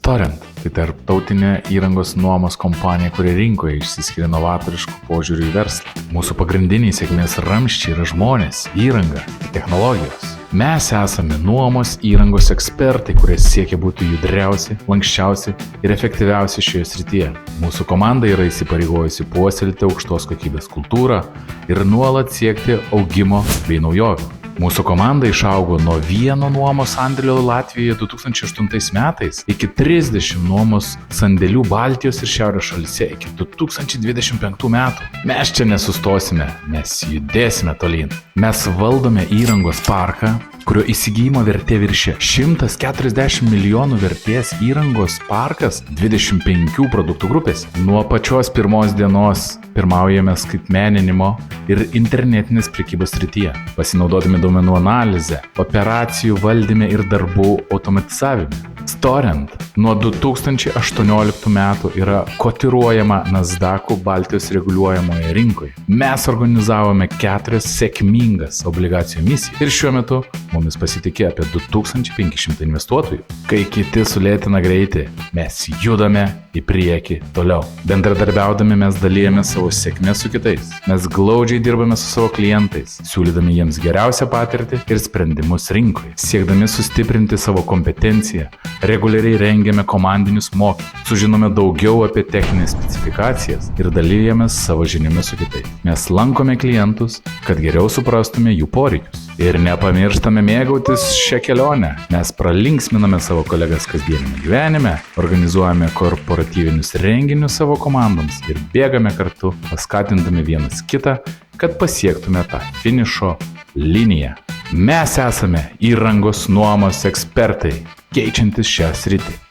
Storent – tai tarptautinė įrangos nuomos kompanija, kuri rinkoje išsiskiria novatoriškų požiūrių į verslą. Mūsų pagrindiniai sėkmės ramsčiai yra žmonės, įranga ir technologijos. Mes esame nuomos įrangos ekspertai, kurie siekia būti judriausi, lankščiausi ir efektyviausi šioje srityje. Mūsų komanda yra įsipareigojusi puoselėti aukštos kokybės kultūrą ir nuolat siekti augimo bei naujovių. Mūsų komanda išaugo nuo 1 nuomos sandėlio Latvijoje 2008 metais iki 30 nuomos sandėlių Baltijos ir Šiaurės šalyse iki 2025 metų. Mes čia nesustosime, mes judėsime tolyn. Mes valdome įrangos parką, kurio įsigijimo vertė viršė 140 milijonų vertės įrangos parkas 25 produktų grupės. Nuo pačios pirmos dienos pirmaujame skaitmeninimo ir internetinės prekybos srityje, pasinaudodami duomenų analizę, operacijų valdyme ir darbų automatizavime. Storent nuo 2018 metų yra kotiruojama Nasdaq'ų Baltijos reguliuojamoje rinkoje. Mes organizavome 4 sėkmingas obligacijų emisijas ir šiuo metu mumis pasitikė apie 2500 investuotojų. Kai kiti sulėtina greitį, mes judame į priekį toliau. Bendradarbiaudami mes dalijame savo sėkmę su kitais. Mes glaudžiai dirbame su savo klientais, siūlydami jiems geriausią patirtį ir sprendimus rinkoje. Siekdami sustiprinti savo kompetenciją, reguliariai rengiame komandinius mokymus, sužinome daugiau apie techninės specifikacijas ir dalyjamės savo žiniomis su kitais. Mes lankome klientus, kad geriau suprastume jų poreikius. Ir nepamirštame mėgautis šią kelionę. Mes pralinksminame savo kolegas kasdienime gyvenime, organizuojame korporatyvinius renginius savo komandoms ir bėgame kartu, paskatindami vienas kitą, kad pasiektume tą finišo liniją. Mes esame įrangos nuomos ekspertai, keičiantis šią sritį.